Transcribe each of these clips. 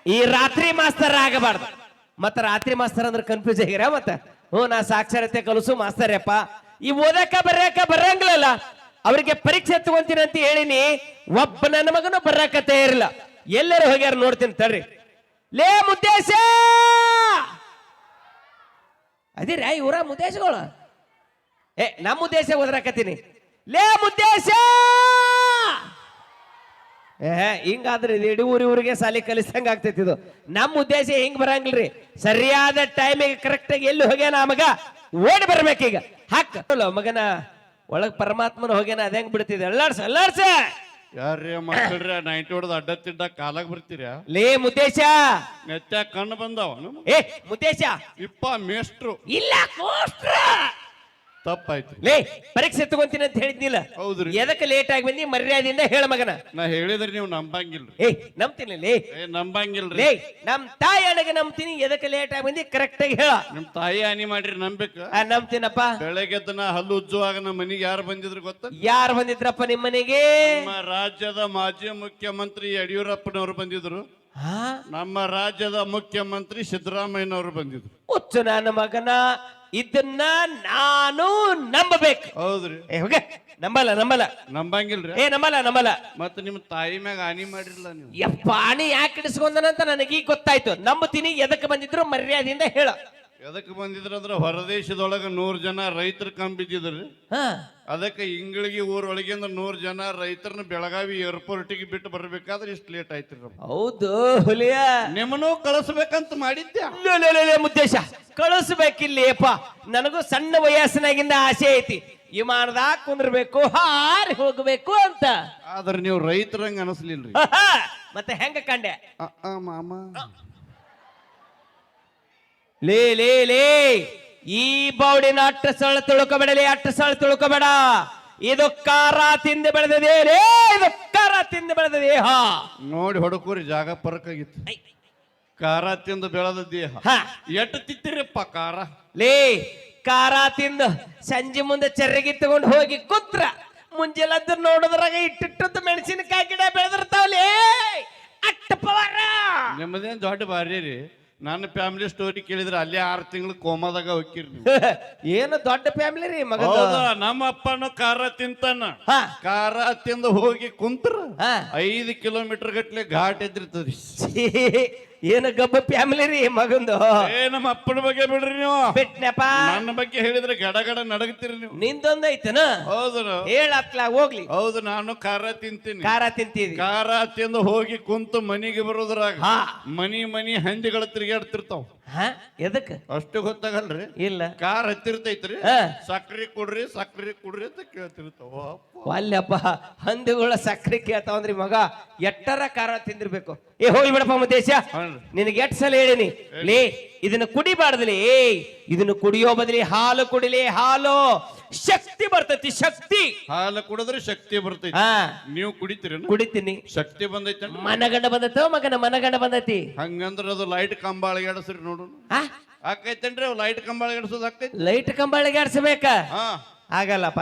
ಈ ರಾತ್ರಿ ಮಾಸ್ತರ್ ಆಗಬಾರ್ದು. ಮತ್ತ ರಾತ್ರಿ ಮಾಸ್ತರ್ ಅಂದ್ರೆ ಕನ್ಫ್ಯೂಸ್ ಆಗಿರ ಮತ್ತ. ನಾ ಸಾಕ್ಷರತೆ ಕಲಿಸು ಮಾಸ್ತರ್ಯಪ್ಪ. ಈ ಓದಕ ಬರಂಗಿಲ್ಲ ಅವ್ರಿಗೆ ಪರೀಕ್ಷೆ ತಗೊಂತೀನಿ ಅಂತ ಹೇಳಿನಿ. ಒಬ್ಬ ನನ್ನ ಮಗನು ಬರಕತ್ತೆ ಇರಲಿಲ್ಲ. ಎಲ್ಲರೂ ಹೋಗ್ಯಾರ ನೋಡ್ತೀನಿ ತಡ್ರಿ. ಲೇ ಮುದ್ದೇಶ ಅದಿರ ಇವರ ಮುದ್ದೇಶಗಳು. ನಮ್ಮ ಉದ್ದೇಶ ಓದ್ರಾಕತ್ತೀನಿ. ಲೇ ಮುದ್ದೇಶ ಹಿಂಗಾದ್ರೆ ಇಡೀ ಊರಿಗೆ ಸಾಲಿ ಕಲಿಸಂಗ ಆಗ್ತೈತಿ ಇದು. ನಮ್ಮ ಉದ್ದೇಶ ಹಿಂಗ್ ಬರಂಗಿಲ್ರಿ. ಸರಿಯಾದ ಟೈಮಿಗೆ ಕರೆಕ್ಟ್ ಆಗಿ ಎಲ್ಲಿ ಹೋಗ್ಯಾನ ಆ ಮಗ ಓಡಿ ಬರ್ಬೇಕೀಗ. ಹಾಕಲ್ಲ ಮಗನ ಒಳಗ್ ಪರಮಾತ್ಮನ ಹೋಗ್ಯಾನ. ಅದ ಹೆಂಗ್ ಬಿಡ್ತಿದೆ ಅಲ್ಲಾಡ್ಸ ಯಾರ್ರೀ ಮಕ್ಕಳ್ರಿ 90 ಹೊಡೆದ ಅಡ್ಡ ತಿಡ್ಡ ಕಾಲಾಗ ಬರ್ತೀರ. ಲೇ ಮುದ್ದೇಶ ನೆತ್ತ ಕಣ್ಣು ಬಂದಾವ. ಮುದ್ದೇಶ ಇಪ್ಪ ಮೇಷ್ಟ್ರು ಇಲ್ಲ ಕೋಷ್ಟ್ರ ತಪ್ಪಾಯ್ತು. ಲೇ ಪರೀಕ್ಷೆ ತಗೊಂತೀನಿ ಅಂತ ಹೇಳಿದ್ನಿಲ್ಲ. ಹೌದ್ರಿ. ಎದಕ್ಕೆ ಲೇಟ್ ಆಗಿ ಬಂದಿ ಮರ್ಯಾದೆಯಿಂದ ಹೇಳ ಮಗನ. ನಾ ಹೇಳಿದ್ರಿ ನೀವು ನಂಬಂಗಿಲ್ರಿ. ನಂಬ್ತೀನಿ ಲೇ. ನಂಬಂಗಿಲ್ರಿ. ಲೇ ನಮ್ ತಾಯಿ ಅಡಗೆ ನಂಬ್ತೀನಿ. ಎದಕ್ಕೆ ಲೇಟ್ ಆಗಿ ಬಂದಿ ಕರೆಕ್ಟ್ ಆಗಿ ಹೇಳ. ನಿಮ್ ತಾಯಿ ಹಾನಿ ಮಾಡ್ರಿ ನಂಬೇಕು. ನಂಬ್ತೀನಪ್ಪ. ಬೆಳಗ್ಗೆದ್ದು ನಾ ಹಲ್ಲು ಉಜ್ಜುವಾಗ ನಮ್ಮ ಮನೆಗೆ ಯಾರು ಬಂದಿದ್ರು ಗೊತ್ತ? ಯಾರು ಬಂದಿದ್ರಪ್ಪ ನಿಮ್ಮ ಮನೆಗೆ? ನಮ್ಮ ರಾಜ್ಯದ ಮಾಜಿ ಮುಖ್ಯಮಂತ್ರಿ ಯಡಿಯೂರಪ್ಪನವರು ಬಂದಿದ್ರು. ನಮ್ಮ ರಾಜ್ಯದ ಮುಖ್ಯಮಂತ್ರಿ ಸಿದ್ದರಾಮಯ್ಯನವರು ಬಂದಿದ್ರು. ಹುಚ್ಚು ನನ್ನ ಮಗನ, ಇದನ್ನ ನಾನು ನಂಬಬೇಕು. ಹೌದ್ರಿ. ನಂಬಲ್ಲ ನಂಬಂಗಿಲ್ರಿ. ನಂಬಲ್ಲ. ಮತ್ತ ನಿಮ್ ತಾಯಿ ಮ್ಯಾಗ ಹಾನಿ ಮಾಡಿರ್ಲ ನೀವು. ಯಪ್ಪ ಹಾನಿ ಯಾಕೆ ಇಡಿಸ್ಕೊಂಡನಂತ ನನಗೀಗ ಗೊತ್ತಾಯ್ತು. ನಂಬತೀನಿ. ಎದಕ್ಕೆ ಬಂದಿದ್ರು ಮರ್ಯಾದೆಯಿಂದ ಹೇಳ. ಎದಕ್ ಬಂದಿದ್ರ ಅಂದ್ರ ಹೊರದೇಶದೊಳಗ 100 ಜನ ರೈತರು ಕಂಬಿದ್ದಿದ್ರಿ. ಅದಕ್ಕೆ ಇಂಗಳಿಗೆ ಊರೊಳಗಿಂದ 100 ಜನ ರೈತರನ್ನ ಬೆಳಗಾವಿ ಏರ್ಪೋರ್ಟಿಗೆ ಬಿಟ್ಟು ಬರ್ಬೇಕಾದ್ರೆ ಇಷ್ಟು ಲೇಟ್ ಆಯ್ತ್ರಿ. ಹೌದು ಹುಲಿಯ, ನಿಮ್ಮನ್ನು ಕಳಿಸ್ಬೇಕಂತ ಮಾಡಿದ್ದೆ. ಮುದ್ದೇಶ ಕಳಿಸ್ಬೇಕಿಲ್ಲಪ್ಪ. ನನಗೂ ಸಣ್ಣ ವಯಸ್ಸಿನಾಗಿಂದ ಆಸೆ ಐತಿ. ವಿಮಾನದಾಗ ಕುಂದ್ರಬೇಕು, ಹಾರಿ ಹೋಗ್ಬೇಕು ಅಂತ. ಆದ್ರೆ ನೀವು ರೈತರಂಗ ಅನಿಸ್ಲಿಲ್ರಿ. ಮತ್ತೆ ಹೆಂಗ ಕಂಡೆ ಮಾಮ? ಲೇ ಲೇ ಲೇ ಈ ಬೌಡಿನ ಅಟ್ಟ ಸಳ ತಿಳ್ಕೊಬೇಡಲಿ. ಅಟ್ಟ ಸಳ ತಿಳ್ಕೊಬೇಡ. ಇದು ಕಾರ ತಿಂದು ಬೆಳೆದದೆ ರೇ. ಇದು ಕಾರ ತಿಂದು ಬೆಳೆದದೆ. ನೋಡಿ ಹೊಡಕೂರಿ ಜಾಗ ಪರಕಾಗಿತ್ತು. ಕಾರ ತಿಂದು ಬೆಳೆದ ದೇಹ ಎಟ್ಟು ತಿತ್ತಿರಪ್ಪ ಕಾರ. ಲೇ ಕಾರ ತಿಂದು ಸಂಜೆ ಮುಂದೆ ಚರ್ರಗಿ ತಗೊಂಡು ಹೋಗಿ ಕುತ್ರ ಮುಂಜಾನೆ ನೋಡೋದ್ರಾಗ ಇಟ್ಟಿಟ್ಟದ್ದು ಮೆಣಸಿನಕಾಯಿ ಗಿಡ ಬೆಳೆದಿರ್ತಾವಲೇ. ಅಟ್ಟ ಪವಾರ. ನಿಮ್ಮದೇನ್ ದೊಡ್ಡ ಬಾರಿ ರೀ. ನನ್ನ ಫ್ಯಾಮಿಲಿ ಸ್ಟೋರಿ ಕೇಳಿದ್ರೆ ಅಲ್ಲೇ 6 ತಿಂಗಳು ಕೋಮಾದಾಗ ಹೋಗಿರಿ. ಏನು ದೊಡ್ಡ ಫ್ಯಾಮಿಲಿ ರೀ ಮಗ. ನಮ್ಮ ಅಪ್ಪನು ಕಾರ ತಿಂತಾನ. ಕಾರ ತಿಂದು ಹೋಗಿ ಕುಂತ್ರ 5 ಕಿಲೋಮೀಟರ್ ಗಟ್ಲೆ ಘಾಟ್ ಎದ್ದಿರ್ತದ್ರಿ. ಏನು ಗಬ್ಬ ಫ್ಯಾಮಿಲಿ ರೀ ಮಗಂದು. ನಮ್ಮ ಅಪ್ಪನ ಬಗ್ಗೆ ಬಿಡ್ರಿ ನೀವು. ಬಿಟ್ನಪ್ಪ. ನನ್ನ ಬಗ್ಗೆ ಹೇಳಿದ್ರೆ ಗಡ ನಡಗ್ತೀರಿ ನೀವು. ನಿಂದೊಂದ್ ಐತನ. ಹೌದು ಹೇಳತ್ಲಾ ಹೋಗ್ಲಿ. ಹೌದು ನಾನು ಖಾರ ತಿಂತೀನಿ. ಖಾರ ತಿಂತೀವಿ. ಖಾರ ತಿಂದು ಹೋಗಿ ಕುಂತು ಮನಿಗೆ ಬರೋದ್ರಾಗ ಮನಿ ಹಂದಿಗಳ ತಿರ್ಗಾಡ್ತಿರ್ತಾವ. ಎದಕ್ ಅಷ್ಟು ಗೊತ್ತಾಗಲ್ರಿ. ಇಲ್ಲ ಕಾರ್ ಹತ್ತಿರ್ತೈತ್ರಿ. ಸಕ್ರಿ ಕುಡ್ರಿ ಅಂತ ಕೇಳ್ತಿರ್ತಾವ. ಅಲ್ಲಪ್ಪ ಹಂದಿಗಳ ಸಕ್ರೆ ಕೇಳ್ತಾವಂದ್ರಿ ಮಗ. ಎಟ್ಟರ ಖಾರ ತಿಂದಿರ್ಬೇಕು. ಹೋಗಿ ಬಿಡಪ್ಪ ಮುದ್ದೇಶ. ನಿನಗೆ 8 ಸಲ ಹೇಳಿನಿ ಲೇ ಇದನ್ನ ಕುಡಿಬಾರ್ದಲ್ಲಿ. ಇದನ್ನು ಕುಡಿಯೋ ಬದಲಿ ಹಾಲು ಕುಡಿಲಿ. ಹಾಲು ಶಕ್ತಿ ಬರ್ತೈತಿ. ಶಕ್ತಿ. ಹಾಲು ಕುಡಿದ್ರೆ ಶಕ್ತಿ ಬರ್ತೈತಿ. ನೀವು ಕುಡಿತೀರಿ? ಕುಡಿತೀನಿ. ಶಕ್ತಿ ಬಂದೈತಿ. ಮನಗಂಡ ಬಂದೈತೋ ಮಗನ ಮನಗಂಡ ಬಂದೈತಿ. ಹಂಗಂದ್ರ ಅದು ಲೈಟ್ ಕಂಬ ಅಳಗಾಡಸ್ರಿ ನೋಡು. ಆಕೈತೇನ್ರಿ ಲೈಟ್ ಕಂಬ ಅಳಗಾಡ್ಸೋದು ಆಕೈತಿ. ಲೈಟ್ ಕಂಬ ಅಳಗಾಡ್ಸಬೇಕ? ಆಗಲ್ಲಪ್ಪ.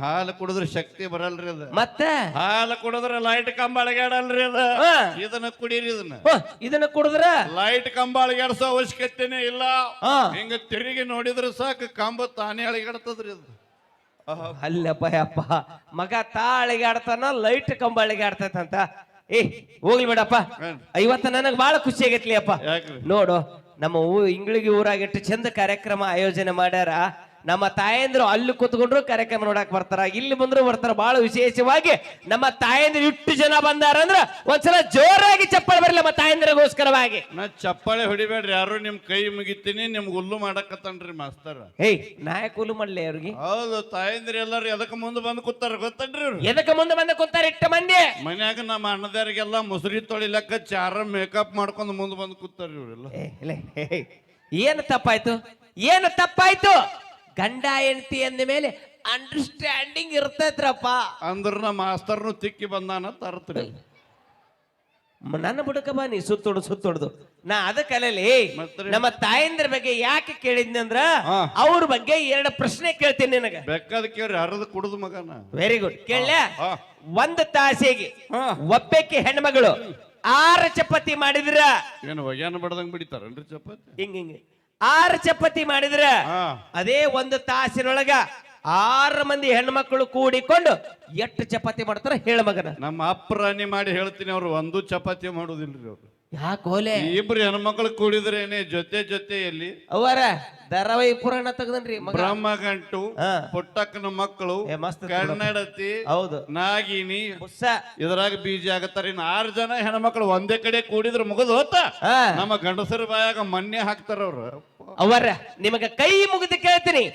ಹಾಲು ಕುಡಿದ್ರೆ ಶಕ್ತಿ ಬರಲ್ರಿ ಅದ. ಮತ್ತೆ ಹಾಲು ಕುಡಿದ್ರೆ ಲೈಟ್ ಕಂಬ ಅಳಗಾಡಲ್ರಿ ಅದ. ಇದನ್ನ ಕುಡೀರಿ. ಇದನ್ನ ಕುಡಿದ್ರ ಲೈಟ್ ಕಂಬ ಅಳಗಾಡ್ಸೋ ಅವಶ್ಯಕತೆನೇ ಇಲ್ಲ. ಹಿಂಗ ತಿರುಗಿ ನೋಡಿದ್ರೆ ಸಾಕು ಕಂಬ ತಾನೇ ಅಳಗಾಡ್ತದ್ರಿ ಅದು. ಅಲ್ಲಪ್ಪ ಯಪ್ಪ ಮಗ ತಾ ಅಳಿಗಾಡ್ತಾನ ಲೈಟ್ ಕಂಬ ಅಳಿಗಾಡ್ತೈತಂತ. ಹೋಗ್ಲಿ ಬಿಡಪ್ಪ. ಇವತ್ತ ನನಗ್ ಬಹಳ ಖುಷಿ ಆಗೈತ್ಲಿ ಅಪ್ಪ. ನೋಡು ನಮ್ಮ ಇಂಗ್ಳಿಗೆ ಊರಾಗ ಎಷ್ಟು ಚಂದ ಕಾರ್ಯಕ್ರಮ ಆಯೋಜನೆ ಮಾಡ್ಯಾರ. ನಮ್ಮ ತಾಯಂದ್ರು ಅಲ್ಲಿ ಕೂತ್ಕೊಂಡ್ರು ಕಾರ್ಯಕ್ರಮ ನೋಡಕ್ ಬರ್ತಾರ, ಇಲ್ಲಿ ಬಂದ್ರು ಬರ್ತಾರ. ಬಹಳ ವಿಶೇಷವಾಗಿ ನಮ್ಮ ತಾಯಂದ್ರು ಇಟ್ಟು ಜನ ಬಂದಾರಂದ್ರ ಒಂದ್ಸಲ ಜೋರಾಗಿ ಚಪ್ಪಾಳೆ ಬರಲಿ ನಮ್ಮ ತಾಯಂದ್ರಿಗೋಸ್ಕರವಾಗಿ. ನಾ ಚಪ್ಪಾಳೆ ಹೊಡಿಬೇಡ್ರಿ ಯಾರು. ನಿಮ್ ಕೈ ಮುಗಿತೀನಿ. ನಿಮ್ಗೆ ಹುಲ್ಲು ಮಾಡಕತ್ತನ್ರಿ ಮಾಸ್ತರ್. ನಾಯಕ ಹುಲ್ಲು ಮಾಡ್ಲಿ ಅವ್ರಿಗೆ. ಹೌದು ತಾಯಂದ್ರಿ ಎಲ್ಲಾರು ಎದಕ್ ಮುಂದೆ ಬಂದು ಕೂತಾರ ಗೊತ್ತನ್ರಿ? ಎದಕ್ ಮುಂದೆ ಬಂದು ಕೂತಾರ? ಇಟ್ಟ ಮಂದಿ ಮನ್ಯಾಗ ನಮ್ಮ ಅಣ್ಣದಾರಿಗೆಲ್ಲ ಮುಸುರಿ ತೊಳಿಲಕ್ಕ ಚಾರ ಮೇಕಪ್ ಮಾಡ್ಕೊಂಡು ಮುಂದೆ ಬಂದು ಕೂತಾರ ಇವ್ರೆಲ್ಲ. ಏನು ತಪ್ಪಾಯ್ತು? ಗಂಡ ಹೆಂಡತಿ ಅಂದ ಮೇಲೆ ಅಂಡರ್ಸ್ಟ್ಯಾಂಡಿಂಗ್ ಇರ್ತೈತ್ರಪ್ಪ. ಅಂದ್ರ ನಮ್ಮ ಮಾಸ್ತರ್ನು ತಿಕ್ಕಿ ಬಂದಾನ ತರ್ತ್ರಿ. ನನ್ನ ಬುಡಕ ಬಾ ನೀ ಸುತ್ತೊಡ್ದು. ನಾ ಅದಕ್ಕಲ್ಲಿ ನಮ್ಮ ತಾಯಂದ್ರ ಬಗ್ಗೆ ಯಾಕೆ ಕೇಳಿದ್ನಿ ಅಂದ್ರ ಅವ್ರ ಬಗ್ಗೆ 2 ಪ್ರಶ್ನೆ ಕೇಳ್ತೀನಿ ನಿನಗ. ಬೇಕಾದ ಕೇಳ್ರಿ. ಹರಿದು ಕುಡುದು ಮಗನ. Very good. ಕೇಳ. 1 ತಾಸಿಗೆ ಒಬ್ಬಕ್ಕೆ ಹೆಣ್ಮಗಳು 6 ಚಪಾತಿ ಮಾಡಿದ್ರ ಏನು ಒಗ್ಯಾನ ಬಡ್ದಂಗ್ ಬಿಡಿತಾರನ್ರಿ ಚಪಾತಿ? ಹಿಂಗ 6 ಚಪಾತಿ ಮಾಡಿದ್ರ ಹಾ ಅದೇ 1 ತಾಸಿನೊಳಗ 6 ಮಂದಿ ಹೆಣ್ಮಕ್ಳು ಕೂಡಿಕೊಂಡು ಎಷ್ಟು ಚಪಾತಿ ಮಾಡ್ತಾರ ಹೇಳ ಮಗನ. ನಮ್ಮ ಅಪ್ರಾಣಿ ಮಾಡಿ ಹೇಳ್ತೀನಿ, ಅವ್ರು ಒಂದು ಚಪಾತಿ ಮಾಡುದಿಲ್ರಿ ಅವ್ರು. ಯಾಕೋಲೆ ಇಬ್ರು ಹೆಣ್ಮಕ್ಳು ಕೂಡಿದ್ರೇನೆ ಜೊತೆಯಲ್ಲಿ ಅವರ ಧಾರಾವಾಹಿ ಪುರಾಣ ತೆಗ್ದನ್ರಿ ಮಗ. ಬ್ರಹ್ಮಗಂಟು, ಹಾ. ಪುಟ್ಟಕ್ಕನ ಮಕ್ಕಳು, ಮಸ್ತ್ ಕನ್ನಡತಿ, ಹೌದು ನಾಗಿನಿ, ಹುಸ್ಸ. ಇದ್ರಾಗ ಬೀಜ ಆಗತ್ತಾರ. ಇನ್ನು 6 ಜನ ಹೆಣ್ಮಕ್ಳು ಒಂದೇ ಕಡೆ ಕೂಡಿದ್ರ ಮುಗಿದು ಹೋತ. ಹಾ. ನಮ್ಮ ಗಂಡಸರ ಬಾಯಾಗ ಮನ್ನೆ ಹಾಕ್ತಾರ ಅವ್ರು. ಅವರ ನಿಮಗ ಕೈ ಮುಗಿದು ಕೇಳ್ತೀನಿ,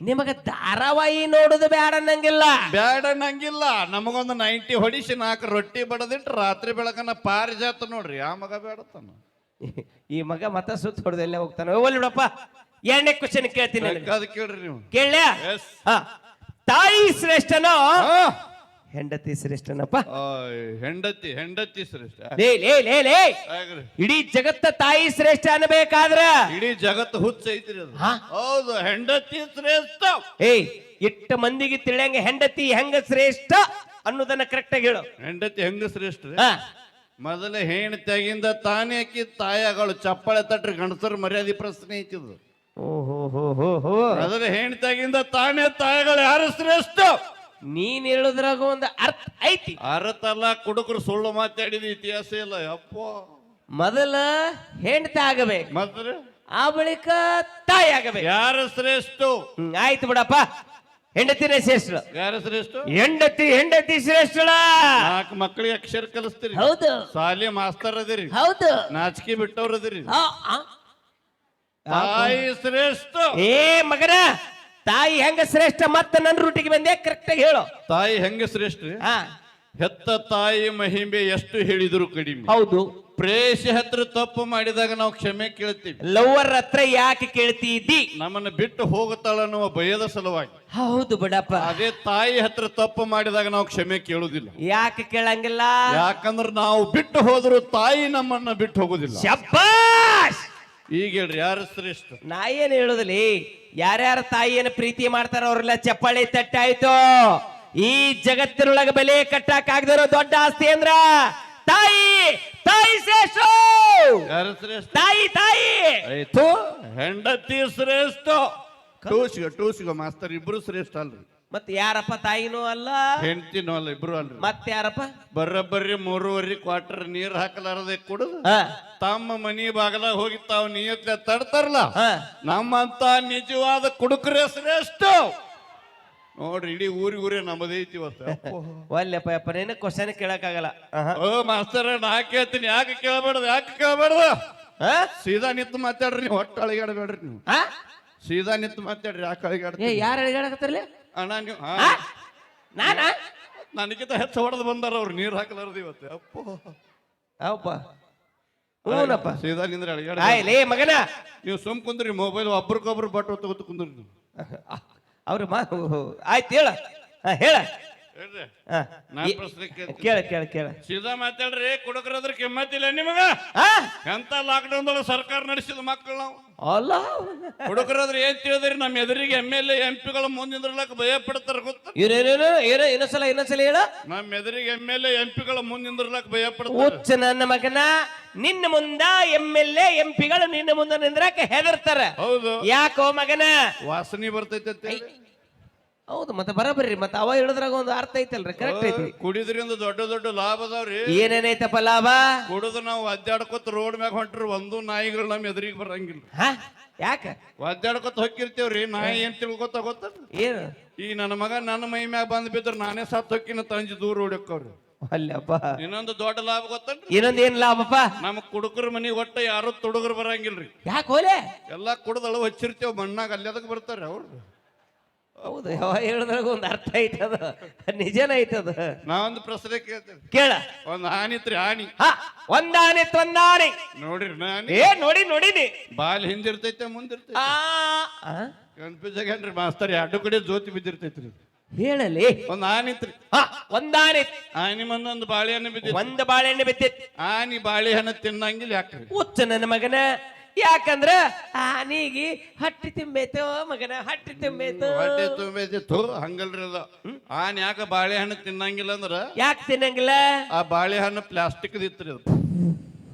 ನಿಮಗ ಧಾರಾವಾಹಿ ನೋಡುದು ಬೇಡ ಅನ್ನಂಗಿಲ್ಲ. ಬ್ಯಾಡ ನಂಗಿಲ್ಲ, ನಮಗೊಂದು 90 ಹೊಡಿಸಿ 4 ರೊಟ್ಟಿ ಬಡದಿಟ್ಟು ರಾತ್ರಿ ಬೆಳಕನ ಪಾರಿಜಾತ ನೋಡ್ರಿ. ಆ ಮಗ ಬೇಡತಾನ, ಈ ಮಗ ಮತ ಸುತ್ತ ಹೊಡೆದ ಎಲ್ಲೇ ಹೋಗ್ತಾನ. ಒಳ್ಳೆ ಬಿಡಪ್ಪ, 2ನೇ ಕ್ವಶನ್ ಕೇಳ್ತೀನಿ ನಿನಗೆ. ಅದು ಕೇಳ್ರಿ ನೀವು. ಕೇಳ Yes. ತಾಯಿ ಶ್ರೇಷ್ಠನೋ ಆ, ಹೆಂಡತಿ ಶ್ರೇಷ್ಠನಪ್ಪ? ಹೆಂಡತಿ ಶ್ರೇಷ್ಠ. ಲೇ ಲೇ ಲೇ ಲೇ ಆಗ್ರಿ. ಇಡೀ ಜಗತ್ತ ತಾಯಿ ಶ್ರೇಷ್ಠ ಅನ್ಬೇಕಾದ್ರ ಇಡೀ ಜಗತ್ತು ಹುಚ್ಚ ಐತ್ರಿ ಅದು. ಹಾ? ಹೌದು, ಹೆಂಡತಿ ಶ್ರೇಷ್ಠ. ಏಯ್ ಇಟ್ಟ ಮಂದಿಗೆ ತಿಳಿಯಂಗ ಹೆಂಡತಿ ಹೆಂಗ ಶ್ರೇಷ್ಠ ಅನ್ನೋದನ್ನ ಕರೆಕ್ಟ್ ಆಗಿ ಹೇಳು. ಹೆಂಡತಿ ಹೆಂಗ ಶ್ರೇಷ್ಠ? ಹಾ. ಮೊದಲ ಹೆಣ್ತಾಗಿಂದ ತಾನೇ ಅಕ್ಕಿ ತಾಯಾಗಳು ಚಪ್ಪಾಳೆ ತಟ್ರಿ ಗಂಡಸರ ಮರ್ಯಾದೆ ಪ್ರಶ್ನೆ ಐತಿದ್ರು. ಓಹೋ ಹೋ ಹೋ ಹೋ ಮೊದಲ ಹೆಣ್ತಾಗಿಂದ ತಾನೇ ತಾಯಿಗಳು ಯಾರು ಶ್ರೇಷ್ಠ? ನೀನ್ ಹೇಳುದ್ರಾಗ ಒಂದು ಅರ್ಥ ಐತಿ. ಅರತಲ್ಲ, ಕುಡುಕರು ಸುಳ್ಳು ಮಾತಾಡಿದ ಇತಿಹಾಸ ಇಲ್ಲ ಅಪ್ಪ. ಮೊದಲ ಹೆಂಡತಿ ಆಗಬೇಕು, ಮತ್ತೆ ಆ ಬಳಿಕ ತಾಯಿ ಆಗಬೇಕು. ಯಾರು ಶ್ರೇಷ್ಠ? ಆಯ್ತು ಬಿಡಪ್ಪ, ಹೆಂಡತಿನೇ ಶ್ರೇಷ್ಠ. ಯಾರು ಶ್ರೇಷ್ಠ? ಹೆಂಡತಿ ಶ್ರೇಷ್ಠಳ. 4 ಮಕ್ಕಳಿಗೆ ಅಕ್ಷರ ಕಲಿಸ್ತೀರಿ, ಹೌದು ಶಾಲೆ ಮಾಸ್ತರ್ ಅದಿರಿ, ಹೌದು. ನಾಚಿಕೆ ಬಿಟ್ಟವ್ರ ಅದಿರಿ. ಆ, ಆ. ತಾಯಿ ಶ್ರೇಷ್ಠ. ಏ ಮಗನ, ತಾಯಿ ಹೆಂಗ ಶ್ರೇಷ್ಠ ಮತ್ತ ನನ್ನ ರೂಟಿಗೆ ಬಂದೆ ಕರೆಕ್ಟ್ ಆಗಿ ಹೇಳು. ತಾಯಿ ಹೆಂಗ ಶ್ರೇಷ್ಠ? ಹಾ ಹೆತ್ತ ತಾಯಿ ಮಹಿಮೆ ಎಷ್ಟು ಹೇಳಿದ್ರು ಕಡಿಮೆ. ಹೌದು. ಪ್ರೇಷ ಹತ್ರ ತಪ್ಪು ಮಾಡಿದಾಗ ನಾವು ಕ್ಷಮೆ ಕೇಳ್ತೀವಿ. ಲವ್ವರ್ ಹತ್ರ ಯಾಕೆ ಕೇಳ್ತಿದ್ದಿ? ನಮ್ಮನ್ನ ಬಿಟ್ಟು ಹೋಗುತ್ತಾಳ ಅನ್ನುವ ಭಯದ ಸಲುವಾಗಿ. ಹೌದು ಬಿಡಪ್ಪ. ಅದೇ ತಾಯಿ ಹತ್ರ ತಪ್ಪು ಮಾಡಿದಾಗ ನಾವು ಕ್ಷಮೆ ಕೇಳುವುದಿಲ್ಲ. ಯಾಕೆ ಕೇಳಂಗಿಲ್ಲ? ಯಾಕಂದ್ರೆ ನಾವು ಬಿಟ್ಟು ಹೋದ್ರು ತಾಯಿ ನಮ್ಮನ್ನ ಬಿಟ್ಟು ಹೋಗುದಿಲ್ಲ. ಶಬ್ಬಾಷ್. ಈಗ ಹೇಳ್ರಿ, ಯಾರು ಶ್ರೇಷ್ಠ? ನಾ ಏನ್ ಹೇಳುದಿಲ್ಲ, ಯಾರ್ಯಾರ ತಾಯಿಯನ್ನ ಪ್ರೀತಿ ಮಾಡ್ತಾರ ಅವ್ರೆಲ್ಲ ಚಪ್ಪಾಳೆ ತಟ್ಟಾಯ್ತು. ಈ ಜಗತ್ತಿನೊಳಗ ಬೆಲೆ ಕಟ್ಟಾಕ್ ಆಗದಿರೋ ದೊಡ್ಡ ಆಸ್ತಿ ಅಂದ್ರ ತಾಯಿ. ತಾಯಿ ಶ್ರೇಷ್ಠ. ಯಾರು ಶ್ರೇಷ್ಠ? ತಾಯಿ ಆಯ್ತು, ಹೆಂಡತಿ ಶ್ರೇಷ್ಠ. ಟೂಸಿಗ ಮಾಸ್ತರ್ ಇಬ್ರು ಶ್ರೇಷ್ಠ ಅಲ್ರಿ. ಮತ್ ಯಾರಪ್ಪ? ತಾಯಿನೂ ಅಲ್ಲ, ಹೆಂಡತಿನೂ ಅಲ್ಲ, ಇಬ್ರು ಅಲ್ರಿ. ಮತ್ ಯಾರಪ್ಪ? ಬರ್ರಿ 3.25 ಕ್ವಾರ್ಟರ್ ನೀರ್ ಹಾಕಲಾರದೆ ಕುಡಿದು ಹಾ ತಮ್ಮ ಮನಿ ಬಾಗಲಾಗ ಹೋಗಿ ತಾವ್ ನಿಯತ್ಲೆ ತಡ್ತಾರಲ್ಲ, ಹಾ. ನಮ್ಮಂತ ನಿಜವಾದ ಕುಡುಕರೇ ಶ್ರೇಷ್ಠ. ನೋಡ್ರಿ, ಇಡೀ ಊರೇ ನಮ್ಮದೈತಿ ಇವತ್ತು. ಒಲ್ಲೆಪ್ಪ ಯಪ್ಪ, ನಿನ್ನ ಕ್ವಶನ್ ಕೇಳಕ್ಕಾಗಲ್ಲ. ಓ ಮಾಸ್ತರ್, ನಾ ಕೇಳ್ತೀನಿ, ಯಾಕೆ ಕೇಳಬೇಡ್ದು? ಸೀದಾ ನಿಂತು ಮಾತಾಡ್ರಿ ನೀವು, ಒಟ್ಟು ಅಳಿಗಾಡಬೇಡ್ರಿ ನೀವು. ಸೀದಾ ನಿಂತು ಮಾತಾಡ್ರಿ, ಯಾಕೆ ಅಳಿಗಾಡ್ರಿ? ಯಾರು ಅಳಿಗಾಡಕತ್ತಿರ್ಲಿ? ಅಣ್ಣ ನೀವು ನಾನ ನನಗಿಂತ ಹೆಚ್ಚು ಹೊಡೆದು ಬಂದಾರ ಅವ್ರು ನೀರ್ ಹಾಕಲಾರದು ಇವತ್ತು. ಅವಪ್ಪ ಹೂನಪ್ಪ. ಸೀದಾ ನಿಂದ್ರೆ ಅಳಿಗಾಡ. ಆಯ್ಲೇ ಮಗನ, ನೀವು ಸುಮ್ ಕುಂದ್ರಿ, ಮೊಬೈಲ್ ಒಬ್ರಿಗೊಬ್ರು ಬಟ್ ಹೊತ್ತು ಕುಂದ್ರಿ ನೀವು. ಅವ್ರು ಆಯ್ತು ಹೇಳ. ಹೇಳ. ಹೇಳ್ರಿ, ಹಾ. ನಾನ್ ಪ್ರಶ್ನೆ ಕೇಳ. ಸೀದಾ ಮಾತಾಡ್ರಿ. ಕುಡುಕರಾದ್ರ ಕೆಮ್ಮತ್ತಿಲ್ಲ ನಿಮಗ? ಎಂತ ಲಾಕ್ಡೌನ್ ದೊಳಗೆ ಸರ್ಕಾರ ನಡೆಸಿದ ಮಕ್ಕಳು ನಾವು. ಅಲ್ಲ, ಹುಡುಗರಾದ್ರೆ ಏನ್ ತಿಳಿದ್ರಿ? ನಮ್ಮ ಎದುರಿಗೆ MLA MP ಗಳ ಮುಂದಿಂದ್ರಲಕ್ಕ ಭಯ ಪಡ್ತಾರ ಗೊತ್ತ? ಇನ್ನೊಂದ್ಸಲ ಹೇಳ. ನಮ್ಮ ಎದುರಿಗೆ MLA MP ಗಳ ಮುಂದಿಂದ್ರಲಕ್ಕ ಭಯ ಪಡ್ತಾರ. ಹುಚ್ಚ ನನ್ನ ಮಗನ, ನಿನ್ನ ಮುಂದ MLA MP ಗಳು ನಿನ್ನ ಮುಂದೆ ನಿಂದ್ರಾಕ ಹೆದರ್ತಾರ. ಹೌದು. ಯಾಕೋ ಮಗನ? ವಾಸನೆ ಬರ್ತೈತೆ ಅಂತ ಹೇಳಿ. ಹೌದು, ಮತ್ತೆ ಬರಬರ್ರಿ. ಮತ್ತೆ ಅವ ಹೇಳಿದ್ರಾಗ ಒಂದು ಅರ್ಥ ಐತಲ್ರಿ, ಕರೆಕ್ಟ್ ಐತಿ. ಕುಡಿದ್ರಿಂದ ದೊಡ್ಡ ಲಾಭ ಅದಾವ್ರಿ. ಏನೇನೈತಪ್ಪ ಲಾಭ? ಕುಡಿದು ನಾವು ಅಡ್ಡಾಡ್ಕೊತ ರೋಡ್ ಮ್ಯಾಗ ಹೊಂಟ್ರಿ, ಒಂದು ನಾಯಿಗಳು ನಮ್ಮ ಎದುರಿಗೆ ಬರಂಗಿಲ್ಲ. ಯಾಕ? ಒದ್ದಾಡ್ಕೊತ ಹೊಕ್ಕಿರ್ತೇವ್ರಿ. ನಾಯಿ ಏನ್ ತಿಳ್ಕೊತ ಗೊತ್ತ? ಏನು? ಈ ನನ್ನ ಮಗ ನನ್ನ ಮೈ ಮ್ಯಾಗ ಬಂದ್ ಬಿದ್ರ ನಾನೇ ಸತ್ ಹೊಕ್ಕಿನ ತಂಜಿ ದೂರ ಓಡಕ್ಕವ್ರಿ. ಅಲ್ಲಪ್ಪ, ಇನ್ನೊಂದು ದೊಡ್ಡ ಲಾಭ ಗೊತ್ತನ್ರಿ? ಇನ್ನೊಂದ್ ಏನ್ ಲಾಭಪ್ಪ? ನಮ್ಮ ಕುಡುಕರ ಮನಿ ಒಟ್ಟ ಯಾರು ತುಡುಗರು ಬರಂಗಿಲ್ರಿ. ಯಾಕೆ ಹೋಲೆ? ಎಲ್ಲಾ ಕುಡ್ದಳು ಹಚ್ಚಿರ್ತೇವ್ ಮಣ್ಣಾಗ, ಅಲ್ಲದಕ್ಕೆ ಬರ್ತಾರ ಅವ್ರು. ಹೌದು, ಯಾವ ಹೇಳಿದ್ರಾಗ ಒಂದು ಅರ್ಥ ಐತದ, ನಿಜನ ಐತದ. ನಾವೊಂದು ಪ್ರಶ್ನೆ ಕೇಳ್ತೇವೆ, ಕೇಳ. ಒಂದ್ ಆನಿತ್ರಿ, ಆನಿ. ಒಂದಾನೆ ನೋಡಿರಿ, ನೋಡಿನಿ. ಬಾಲ್ ಹಿಂದಿರ್ತೈತೆ ಮುಂದಿರ್ತೈತೆ. ಕನ್ಫ್ಯೂಸ್ ಆಗೇನ್ರಿ ಮಾಸ್ತರ್? ಎರಡು ಕಡೆ ಜ್ಯೋತಿ ಬಿದ್ದಿರ್ತೈತ್ರಿ. ಹೇಳಲಿ. ಒಂದ್ ಆನಿತ್ರಿ. ಒಂದಾನೆ ಆನಿ ಮುಂದೊಂದು ಬಾಳೆಹಣ್ಣು ಬಿದ್ದ. ಒಂದು ಬಾಳೆಹಣ್ಣು ಬಿದ್ದಿತ್ತು. ಆನಿ ಬಾಳೆಹಣ್ಣು ತಿನ್ನಂಗಿಲ್ಲ. ಯಾಕ್ರಿ? ಹುಚ್ಚ ನನ್ನ ಮಗನ. ಯಾಕಂದ್ರ ಆನಿಗೆ ಹಟ್ಟಿ ತಿಂಬೇತೋ ಮಗನ, ಹಟ್ಟಿ ತಿಂಬೇತು. ಹೊಟ್ಟೆ ತುಂಬೈತಿತ್ತು. ಹಂಗಲ್ರಿ ಅದ. ಆನಿ ಯಾಕ ಬಾಳೆಹಣ್ಣು ತಿನ್ನಂಗಿಲ್ಲ ಅಂದ್ರ, ಯಾಕೆ ತಿನ್ನಂಗಿಲ್ಲ? ಆ ಬಾಳೆಹಣ್ಣು ಪ್ಲಾಸ್ಟಿಕ್ ಇತ್ರಿ ಅದು.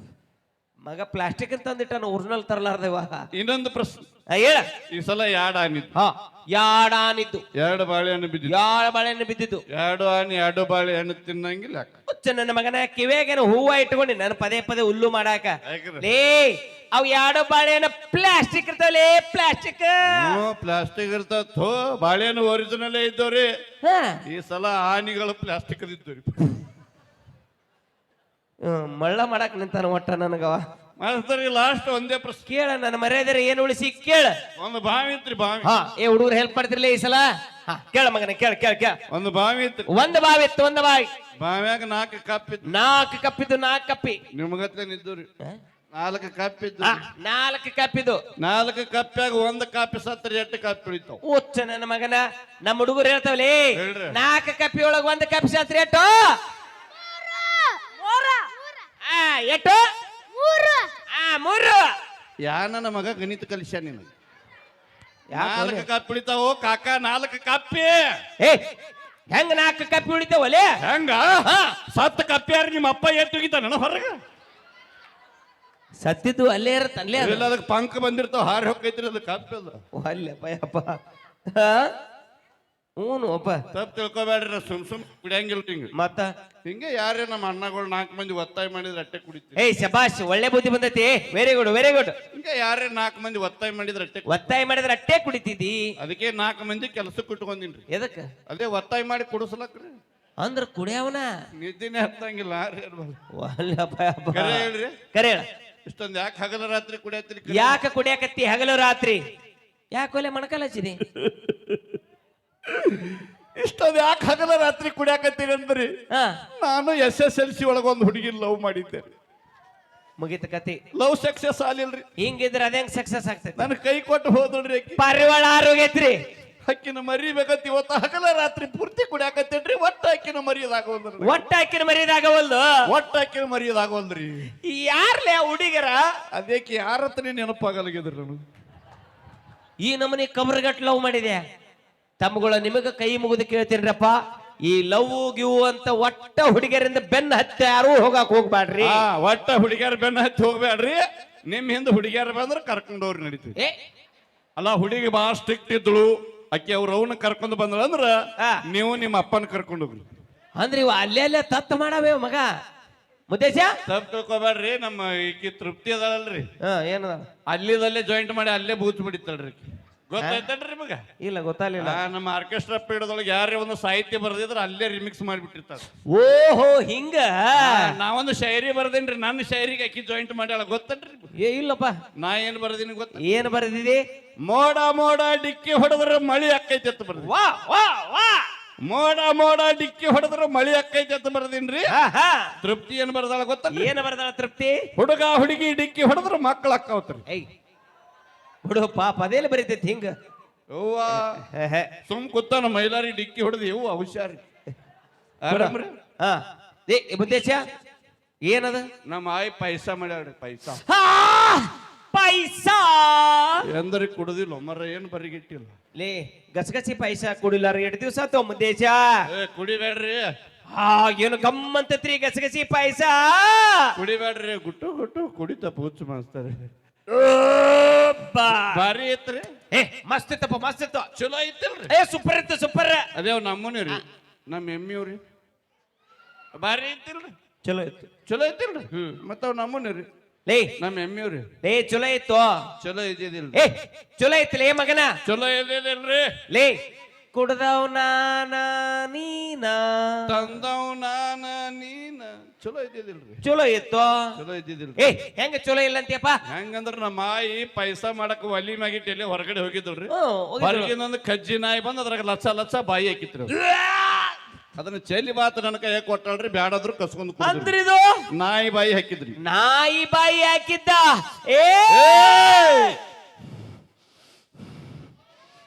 ಮಗ ಪ್ಲಾಸ್ಟಿಕ್ ತಂದಿಟ್ಟಾನ ಒರಿಜಿನಲ್ ತರಲಾರ್ದೇವ. ಇನ್ನೊಂದು ಪ್ರಶ್ನೆ ಹೇಳ. ಈ ಸಲ ಎರಡು ಆನಿದ್ದು. ಹಾ, ಯಾಡಾನಿದ್ದು, 2 ಬಾಳೆಹಣ್ಣು ಬಿದ್ದಿದ್ದು. ಯಾಳ ಬಾಳೆಹಣ್ಣು ಬಿದ್ದಿದ್ದು. 2 ಆನಿ 2 ಬಾಳೆಹಣ್ಣು ತಿನ್ನಂಗಿಲ್ಲ. ಹುಚ್ಚ ನನ್ನ ಮಗನ ಕಿವಿಯಾಗೇನು ಹೂವ ಇಟ್ಕೊಂಡು ನಾನು ಪದೇ ಪದೇ ಹುಲ್ಲು ಮಾಡಾಕ. ಯಾಕ್ರಿ? ಲೇ ಅವ್ 2 ಬಾಳೆಹಣ್ಣು ಪ್ಲಾಸ್ಟಿಕ್ ಇರ್ತಾವಲೇ, ಪ್ಲಾಸ್ಟಿಕ್. ಪ್ಲಾಸ್ಟಿಕ್ ಇರ್ತಾವ. ಥೋ, ಬಾಳೆಹಣ್ಣು ಒರಿಜಿನಲ್ ಇದ್ದವ್ರಿ. ಹಾ, ಈ ಸಲ ಆನಿಗಳು ಪ್ಲಾಸ್ಟಿಕ್ ಇದ್ದವ್ರಿ. ಮಳ್ಳ ಮಾಡಾಕ್ ನಿಂತಾನ ಒಟ್ಟ ನನಗವ. ಮಾಸ್ತರಿ ಲಾಸ್ಟ್ ಒಂದೇ ಪ್ರಶ್ನೆ ಕೇಳ, ನನ್ನ ಮರ್ಯಾದೆ ಏನು ಉಳಿಸಿ ಕೇಳ. ಒಂದು ಬಾವಿ ಇತ್ರಿ, ಬಾವಿ. ಹಾ, ಹುಡುಗರು ಹೆಲ್ಪ್ ಮಾಡ್ತಿರ್ಲಿ ಈ ಸಲ. ಹಾ, ಕೇಳ ಮಗನ, ಕೇಳ ಕೇಳ ಕೇಳ. ಒಂದು ಬಾವಿ ಇತ್ರಿ. ಒಂದು ಬಾವಿ ಇತ್ತು, ಒಂದು ಬಾವಿ. ಬಾವ್ಯಾಗ 4 ಕಪ್ ಇತ್ತು. 4 ಕಪ್ಪಿದ್ದು, 4 ಕಪ್ಪಿ. ನಿಮ್ಗತ್ಲೆ ನಿದ್ದವ್ರಿ. 4 ಕಪ್ ಇದ್ದು. 4 ಕಪ್ಪಿದ್ದು. 4 ಕಪ್ಪ್ಯಾಗ 1 ಕಾಪಿ ಸತ್ತರ 8 ಕಾಪಿ ಉಳಿತಾವ. ಹುಚ್ಚ ನನ್ನ ಮಗನ, ನಮ್ಮ ಹುಡುಗರು ಹೇಳ್ತಾವಲಿ ಹೇಳ್ರಿ. 4 ಕಪ್ಪಿ ಒಳಗ 1 ಕಪ್ಪಿ ಸತ್ರಿ ಎಟ್ಟು? 8 3. ಯಾ ನನ್ನ ಮಗ ಗಣಿತ ಕಲಿಸ್ಯ ನಿನಗೆ. ಯಾಕ್ 4 ಕಾಪಿ ಉಳಿತಾವ ಕಾಕ. 4 ಕಾಪಿ ಏ, ಹೆಂಗ 4 ಕಪ್ಪಿ ಉಳಿತಾವಲೆ? ಹೆಂಗ? 7 ಕಪ್ಪಿ ಯಾರು ನಿಮ್ಮ ಅಪ್ಪ ಎತ್ತು ಹೋಗಿತಾನ ಹೊರಗ? ಸತ್ತಿದ್ದು ಅಲ್ಲೇ ಇರತ್ತಲ್ಲೇ. ಅದಕ್ಕೆ ಪಂಕ್ ಬಂದಿರ್ತಾವ, ಹಾರಿ ಹೋಗೈತ್ರಿ ಅದು ಕಾಪಿ. ಅದು ಅಲ್ಲಪ್ಪ. ಹ್ಞೂ ಅಪ್ಪ, ತಪ್ಪು ತಿಳ್ಕೊಬೇಡ್ರಿ. ಸುಮ್ ಕುಡಿಯಂಗಿಲ್ಲ ಹಿಂಗ. ಮತ್ತ ಹಿಂಗೆ ಯಾರೇ ನಮ್ಮ ಅಣ್ಣಗಳು 4 ಮಂದಿ ಒತ್ತಾಯ ಮಾಡಿದ್ರೆ ಅಟ್ಟೆ ಕುಡಿತೀವಿ. ಏಯ್ ಶಬಾಷ್, ಒಳ್ಳೆ ಬುದ್ಧಿ ಬಂದೈತಿ. Very good, very good. ಹಿಂಗೆ ಯಾರೇ 4 ಮಂದಿ ಒತ್ತಾಯ ಮಾಡಿದ್ರೆ ಅಟ್ಟೆ ಒತ್ತಾಯ ಮಾಡಿದ್ರೆ ಅಟ್ಟೆ ಕುಡಿತಿದ್ದಿ. ಅದಕ್ಕೆ 4 ಮಂದಿ ಕೆಲಸಕ್ಕೆ ಇಟ್ಕೊಂಡಿನ್ರಿ. ಎದಕ್ಕ? ಅದೇ ಒತ್ತಾಯ ಮಾಡಿ ಕುಡಿಸ್ಲಕ್ರಿ. ಅಂದ್ರ ಕುಡಿಯವನ ನಿದ್ದಿನೇ ಹತ್ತಂಗಿಲ್ಲ. ಕರೆ ಹೇಳ್ರಿ, ಕರೆ ಹೇಳ. ಇಷ್ಟೊಂದು ಯಾಕೆ ಹಗಲ ರಾತ್ರಿ ಕುಡಿಯತ್ರಿ? ಯಾಕ ಕುಡಿಯಾಕತ್ತಿ ಹಗಲು ರಾತ್ರಿ? ಯಾಕೊಲೆ ಮಣಕಾಲ ಹಚ್ಚಿದಿ? ಇಷ್ಟೊಂದು ಯಾಕೆ ಹಗಲ ರಾತ್ರಿ ಕುಡಿಯಾಕತ್ತೀರಿ ಅಂದ್ರಿ? ನಾನು SSLC ಒಳಗೊಂದು ಹುಡುಗಿ ಲವ್ ಮಾಡಿದ್ದೆ. ಮುಗಿತ ಕತಿ. ಲವ್ ಸಕ್ಸಸ್ ಆಗಿಲ್ರಿ. ಹಿಂಗಿದ್ರೆ ಅದೇಂಗ್ ಸಕ್ಸಸ್ ಆಗ್ತೈತಿ? ನನ್ ಕೈ ಕೊಟ್ಟು ಹೋದ್ರಿ. ಪರಿವಾಳ ಆರೋಗ್ಯತ್ರಿ. ಅಕ್ಕಿನ ಮರಿಬೇಕತ್ತಿ. ಇವತ್ತು ಹಗಲ ರಾತ್ರಿ ಪೂರ್ತಿ ಕುಡಿಯಾಕತ್ತೇನ್ರಿ. ಒಟ್ಟ ಅಕ್ಕಿನ ಮರಿಯದಾಗವಲ್ರಿ. ಒಟ್ಟ ಹಾಕಿನ ಮರಿದಾಗವಲ್ದು. ಒಟ್ಟ ಅಕ್ಕಿನ ಮರಿಯದಾಗವಲ್ರಿ. ಯಾರ್ಲೇ ಹುಡುಗರ? ಅದಕ್ಕೆ ಯಾರತ್ರ ನೆನಪಾಗಲಾಗಿದ್ರಿ ನಾನು. ಈ ನಮನಿ ಕಬ್ರಗಟ್ ಲವ್ ಮಾಡಿದೆ. ತಮ್ಮಗಳ ನಿಮಗ ಕೈ ಮುಗಿದು ಕೇಳ್ತೀನ್ರಪ್ಪ, ಈ ಲವ್ ಗಿವ್ ಅಂತ ಒಟ್ಟ ಹುಡುಗಿಯರಿಂದ ಬೆನ್ನ ಹತ್ತಿ ಯಾರು ಹೋಗಾಕ್ ಹೋಗ್ಬ್ಯಾಡ್ರಿ. ಒಟ್ಟ ಹುಡುಗಿಯರ ಬೆನ್ನ ಹತ್ತಿ ಹೋಗ್ಬ್ಯಾಡ್ರಿ. ನಿಮ್ ಹಿಂದ ಹುಡುಗಿಯರ ಬಂದ್ರೆ ಕರ್ಕೊಂಡವ್ರಿ ನಡೀತೀವಿ. ಅಲ್ಲ, ಹುಡುಗಿ ಬಹಳ ಸ್ಟ್ರಿಕ್ಟ್ ಇದ್ಳು. ಅಕ್ಕಿ ಅವ್ರ ಅವನ್ನ ಕರ್ಕೊಂಡು ಬಂದ್ರ ಅಂದ್ರ ನೀವು ನಿಮ್ಮ ಅಪ್ಪನ ಕರ್ಕೊಂಡು ಹೋಗ್ರಿ. ಅಂದ್ರೆ ಇವ ಅಲ್ಲೇ ಅಲ್ಲೇ ತತ್ತ ಮಾಡಾವೆ ಮಗ. ಮುದ್ದೇಶ ತಪ್ಪು ತಿಳ್ಕೊಬೇಡ್ರಿ. ನಮ್ಮ ಈಕಿ ತೃಪ್ತಿ ಅದಳಲ್ರಿ, ಏನದ ಅಲ್ಲಿದಲ್ಲೇ ಜಾಯಿಂಟ್ ಮಾಡಿ ಅಲ್ಲೇ ಬೂತ್ ಬಿಡಿತಾಳ್ರಿ. ಗೊತ್ತಾಯ್ತಲ್ರಿ ಮಗ? ಇಲ್ಲ, ಗೊತ್ತಾಗ್ಲಿಲ್ಲ. ನಮ್ಮ ಆರ್ಕೆಸ್ಟ್ರಾ ಪೀಠದೊಳಗೆ ಯಾರೇ ಒಂದು ಸಾಹಿತ್ಯ ಬರ್ದಿದ್ರೆ ಅಲ್ಲೇ ರಿಮಿಕ್ಸ್ ಮಾಡಿಬಿಟ್ಟಿರ್ತಾರೆ. ಓಹೋ, ಹಿಂಗ. ನಾವೊಂದು ಶಾಯರಿ ಬರ್ದೇನ್ರಿ. ನನ್ನ ಶಾಯರಿಗೆ ಅಕ್ಕಿ ಜಾಯಿಂಟ್ ಮಾಡ್ಯಾಳ. ಗೊತ್ತನ್ರಿ? ಇಲ್ಲಪ್ಪ. ನಾ ಏನ್ ಬರ್ದೀನಿ ಗೊತ್ತ? ಏನ್ ಬರ್ದಿದಿ? ಮೋಡ ಮೋಡ ಡಿಕ್ಕಿ ಹೊಡೆದ್ರ ಮಳಿ ಅಕ್ಕೈತಿ ಅಂತ ಬರ್ದಿ. ವಾ ವಾ ವಾ. ಮೋಡ ಮೋಡ ಡಿಕ್ಕಿ ಹೊಡೆದ್ರ ಮಳಿ ಅಕ್ಕೈತಿ ಅಂತ ಬರ್ದೀನ್ರಿ. ತೃಪ್ತಿ ಏನ್ ಬರ್ದಾಳ ಗೊತ್ತ? ಏನ್ ಬರ್ದಾಳ ತೃಪ್ತಿ? ಹುಡುಗ ಹುಡುಗಿ ಡಿಕ್ಕಿ ಹೊಡೆದ್ರ ಮಕ್ಕಳು ಅಕ್ಕವತ್ರಿ. ಹುಡುಗ ಪಾಪ ಅದೇಲಿ ಬರೀತೈತಿ ಹಿಂಗ. ಸುಮ್ ಕೂತಾನ ಮೈಲಾರಿ ಡಿಕ್ಕಿ ಹೊಡೆದು ಇವು ಹುಷಾರಿ. ಆರಾಮ್ರಿ? ಮುದ್ದೇಶ ಏನದ? ನಮ್ಮ ಆಯ್ ಪೈಸಾ ಮಾಡ್ಯಾಡ್ರಿ. ಪೈಸಾ ಪೈಸಾ ಎಂದ್ರೆ ಕುಡುದಿಲ್ಲ ಮರ. ಏನ್ ಬರಿಗಿಟ್ಟಿಲ್ಲ ಲೇ. ಗಸಗಸಿ ಪೈಸಾ ಕುಡಿಲಾರ 2 ದಿವಸ ಆತ ಮುದ್ದೇಶ. ಕುಡಿಬೇಡ್ರಿ. ಏನು ಗಮ್ಮಂತತ್ರಿ ಗಸಗಸಿ ಪೈಸಾ. ಕುಡಿಬೇಡ್ರಿ. ಗುಟ್ಟು ಗುಟ್ಟು ಕುಡಿತ ಪೂಚ್ ಮಾಡ್ತಾರೆ. ಬಾರಿ ಐತ್ರಿ. ಮಸ್ತ್ ಇತ್ತಪ್ಪ, ಮಸ್ತ್ ಇತ್ತು. ಚಲೋ ಐತಿಲ್ರಿ? ಸೂಪರ್ ಇತ್ತು, ಸೂಪರ್. ಅದೇ ನಮ್ಮನೆ ರೀ, ನಮ್ಮ ಎಮ್ಮಿವ್ರಿ. ಬಾರಿ ಐತಿಲ್ರಿ? ಚಲೋ ಇತ್ತು, ಚಲೋ ಐತಿಲ್ರಿ? ಮತ್ತ ನಮ್ಮನೆ ರೀ, ಲೇ ನಮ್ಮ ಎಮ್ಮಿವ್ರಿ. ಲೇ ಚಲೋ ಇತ್ತು. ಚಲೋ ಇದ್ದಿದಿಲ್ರಿ? ಚಲೋ ಇತ್ತು ಲೇ ಮಗನ. ಚಲೋ ಇದ್ದಿದಿಲ್ರಿ? ಲೇ ಕುಡ್ದವ್ ನಾನ ನೀನ ತಂದವ್ ನಾನ ನೀನ. ಚಲೋ ಇದ್ದಿದಿಲ್ರಿ? ಚಲೋ ಇತ್ತು. ಚಲೋ ಇದ್ದಿದಿಲ್ರಿ? ಹೆಂಗ ಚಲೋ ಇಲ್ಲ ಅಂತೀಯಪ್ಪ? ಹೆಂಗಂದ್ರ ನಮ್ಮ ಆಯಿ ಪೈಸಾ ಮಾಡಕ್ ಒಲಿ ಮ್ಯಾಗಿಟ್ಟು ಎಲ್ಲಿ ಹೊರಗಡೆ ಹೋಗಿದ್ರಿ. ಹೊರಗಿನೊಂದು ಕಜ್ಜಿ ನಾಯಿ ಬಂದ್ ಅದ್ರಾಗ ಲಚ್ಚ ಲಚ್ಚ ಬಾಯಿ ಹಾಕಿತ್ರಿ. ಅದನ್ನ ಚೆಲ್ಲಿ ಬಾತ್ ನನ್ನ ಕೈ ಕೊಟ್ಟಾಳ್ರಿ. ಬ್ಯಾಡಾದ್ರು ಕಸ್ಕೊಂಡ್ ಅಂದ್ರಿದು ನಾಯಿ ಬಾಯಿ ಹಾಕಿದ್ರಿ. ನಾಯಿ ಬಾಯಿ ಹಾಕಿದ್ದ.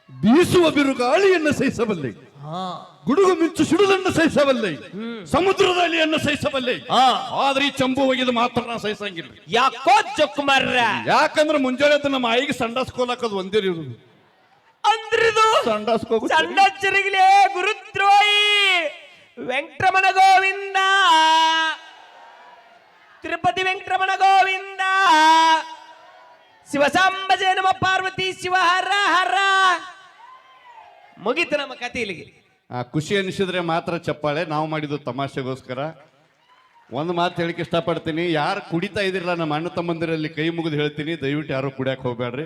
ಬೀಸುವ ಬಿರುಗಾಳಿಯನ್ನು ಸಹಿಸಬಲ್ಲೆ, ಗುಡುಗು ಮಿಂಚು ಸಿಡುಲನ್ನು ಸಹಿಸಬಲ್ಲೆ, ಸಮುದ್ರದ ಅಲೆಯನ್ನು ಸಹಿಸಬಲ್ಲೆ. ಆದ್ರೆ ಈ ಚಂಬು ಹೋಗಿದ್ ಮಾತ್ರ ನಾ ಸಹಿಸಂಗಿಲ್ಲ. ಯಾಕೋ ಜೊಕ್ಕುಮಾರ್ರ? ಯಾಕಂದ್ರೆ ಮುಂಜಾನೆ ನಮ್ಮ ಆಯಿಗೆ ಸಂಡಾಸ್ ಕೋಲಾಕದ್ ಒಂದೇ ಇರುದು. ಅಂದ್ರಿದು ಸಂಡಾಸ್ ಸಂಡಚ್ಚರಿಗಿಲೇ ಗುರುದ್ರೋಯಿ ವೆಂಕಟರಮಣ ಗೋವಿಂದ, ತಿರುಪತಿ ವೆಂಕಟರಮಣ ಗೋವಿಂದ. ಶಿವಸಾಂಬ ಜಯ ನಮ ಪಾರ್ವತಿ ಶಿವ ಹರ ಹರ. ಮುಗೀತು ನಮ್ಮ ಕತೆ ಇಲ್ಲಿಗೆ. ಖುಷಿ ಅನಿಸಿದ್ರೆ ಮಾತ್ರ ಚಪ್ಪಾಳೆ. ನಾವು ಮಾಡಿದ್ದು ತಮಾಷೆಗೋಸ್ಕರ. ಒಂದು ಮಾತು ಹೇಳಿಕೆ ಇಷ್ಟಪಡ್ತೀನಿ, ಯಾರು ಕುಡಿತಾ ಇದಿರಲ್ಲ ನಮ್ಮ ಅಣ್ಣ ತಮ್ಮಂದಿರಲ್ಲಿ ಕೈ ಮುಗಿದು ಹೇಳ್ತೀನಿ, ದಯವಿಟ್ಟು ಯಾರು ಕುಡಿಯಕ್ಕೆ ಹೋಗ್ಬೇಡ್ರಿ.